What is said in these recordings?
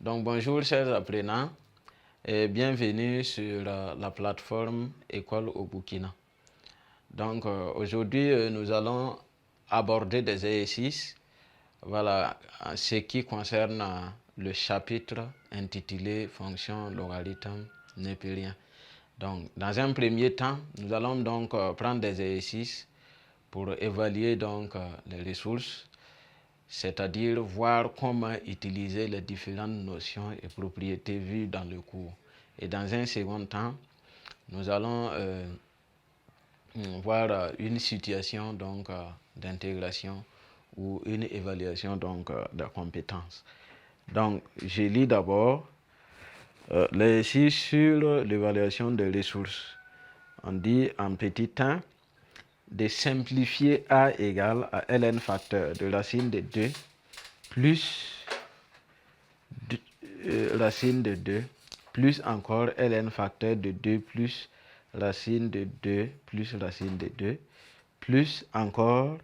Donc bonjour chers apprenants et bienvenue sur la plateforme École au Burkina. Donc aujourd'hui nous allons aborder des exercices, voilà, ce qui concerne le chapitre intitulé Fonction logarithme népérien. Donc dans un premier temps, nous allons donc prendre des exercices pour évaluer donc les ressources, c'est-à-dire voir comment utiliser les différentes notions et propriétés vues dans le cours. Et dans un second temps, nous allons voir une situation donc d'intégration ou une évaluation donc de compétences. Donc, je lis d'abord l'exercice sur l'évaluation des ressources. On dit en petit 1 de simplifier A égale à ln facteur de racine de 2 plus racine de 2 plus encore ln facteur de 2 plus racine de 2 plus racine de 2 plus encore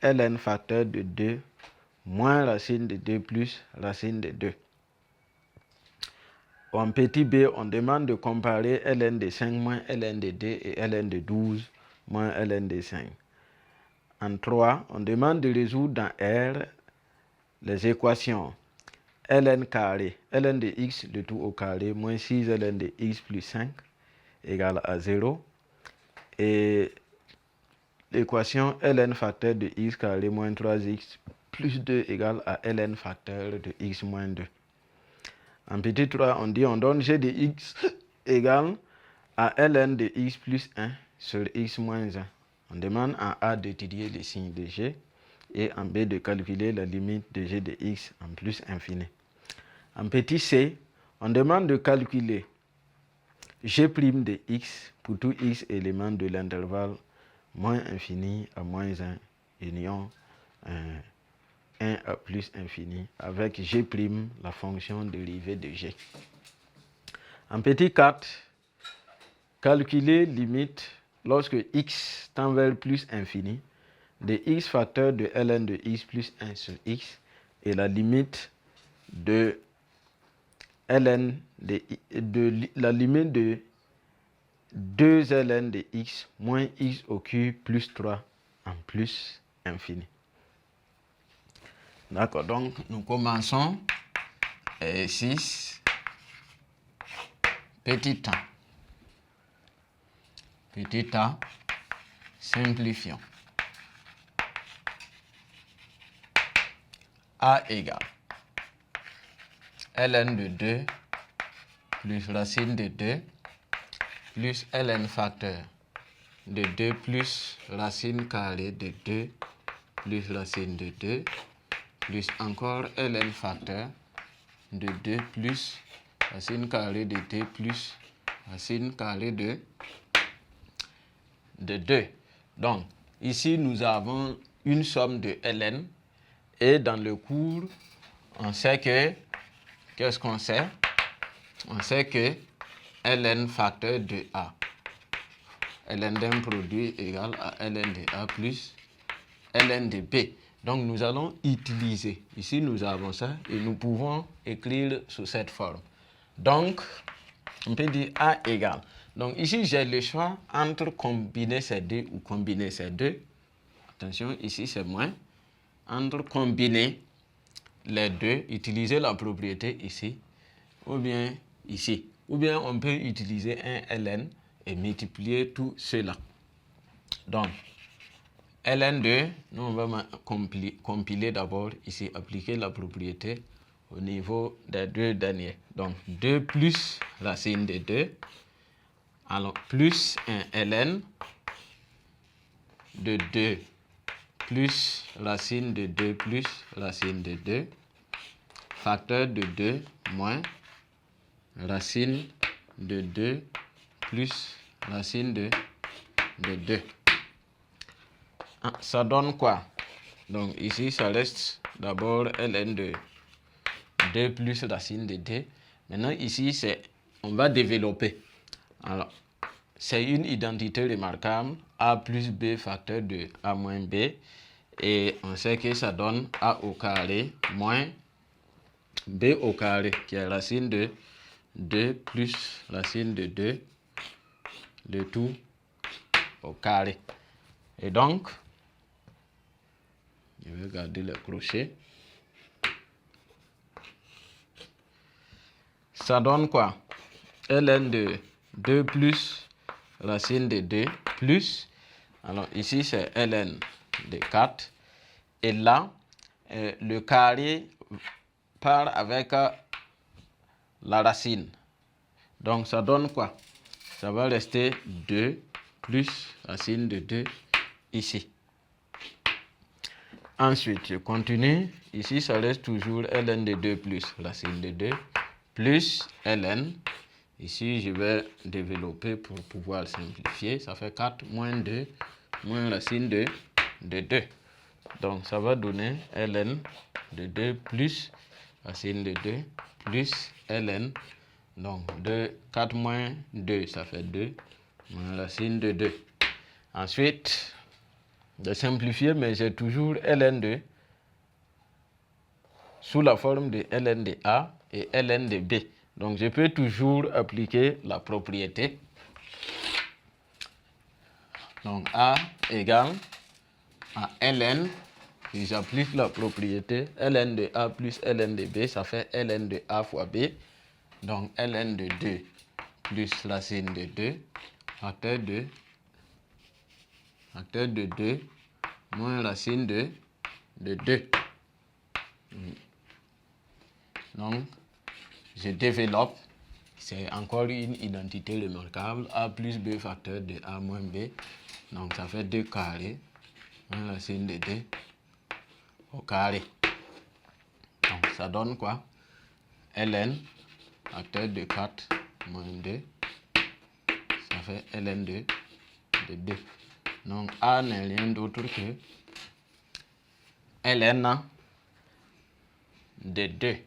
ln facteur de 2 moins racine de 2 plus racine de 2. En petit b, on demande de comparer ln de 5 moins ln de 2 et ln de 12 moins ln de 5. En 3, on demande de résoudre dans R les équations ln carré, ln de x le tout au carré moins 6 ln de x plus 5 égale à 0 et l'équation ln facteur de x carré moins 3x plus 2 égale à ln facteur de x moins 2. En petit 3, on dit on donne g de x égale à ln de x plus 1 sur x moins 1. On demande en A d'étudier les signes de g et en B de calculer la limite de g de x en plus infini. En petit c, on demande de calculer g' de x pour tout x élément de l'intervalle moins infini à moins 1 union 1 à plus infini avec g', la fonction dérivée de g. En petit 4, calculer limite lorsque x tend vers plus infini de x facteur de ln de x plus 1 sur x et la limite de ln la limite de 2 ln de x moins x au cube plus 3 en plus infini. D'accord, donc nous commençons. 6 petit a. Petit a, simplifions. A égale ln de 2 plus racine de 2 plus ln facteur de 2 plus racine carrée de 2 plus racine de 2 plus encore ln facteur de 2 plus racine carrée de 2 plus racine carrée de 2. Donc, ici, nous avons une somme de ln et dans le cours, on sait que, qu'est-ce qu'on sait? On sait que ln facteur de a, ln d'un produit égale à ln de a plus ln de b. Donc, nous allons utiliser, ici nous avons ça et nous pouvons écrire sous cette forme. Donc, on peut dire a égale. Donc, ici, j'ai le choix entre combiner ces deux ou combiner ces deux. Attention, ici, c'est moins. Entre combiner les deux, utiliser la propriété ici, ou bien ici. Ou bien, on peut utiliser un ln et multiplier tout cela. Donc, ln2, nous, on va compiler d'abord ici, appliquer la propriété au niveau des deux derniers. Donc, 2 plus racine de 2. Alors, plus un ln de 2 plus racine de 2 plus racine de 2, facteur de 2 moins racine de 2 plus racine de 2. Ah, ça donne quoi? Donc, ici, ça reste d'abord ln de 2 plus racine de 2. Maintenant, ici, on va développer. Alors, c'est une identité remarquable, a plus b facteur de a moins b, et on sait que ça donne a au carré moins B au carré, qui est racine de 2 plus racine de 2, le tout au carré. Et donc, je vais garder le crochet. Ça donne quoi? ln de 2 plus racine de 2 plus, alors ici c'est ln de 4, et là, le carré part avec la racine. Donc ça donne quoi? Ça va rester 2 plus racine de 2 ici. Ensuite, je continue. Ici, ça reste toujours ln de 2 plus racine de 2 plus ln. Ici, je vais développer pour pouvoir simplifier. Ça fait 4 moins 2 moins racine de 2. Donc, ça va donner ln de 2 plus racine de 2 plus ln. Donc, 4 moins 2, ça fait 2 moins racine de 2. Ensuite, de simplifier, mais j'ai toujours ln de sous la forme de ln de A et ln de B. Donc, je peux toujours appliquer la propriété. Donc, A égale à ln, si j'applique la propriété, ln de A plus ln de B, ça fait ln de A fois B. Donc, ln de 2 plus racine de 2, facteur de 2 moins racine de 2. Donc, je développe, c'est encore une identité remarquable, A plus B facteur de A moins B. Donc, ça fait 2 carrés, moins racine de 2 au carré. Donc, ça donne quoi? ln facteur de 4 moins 2, ça fait ln de 2. Donc, A n'est rien d'autre que ln de 2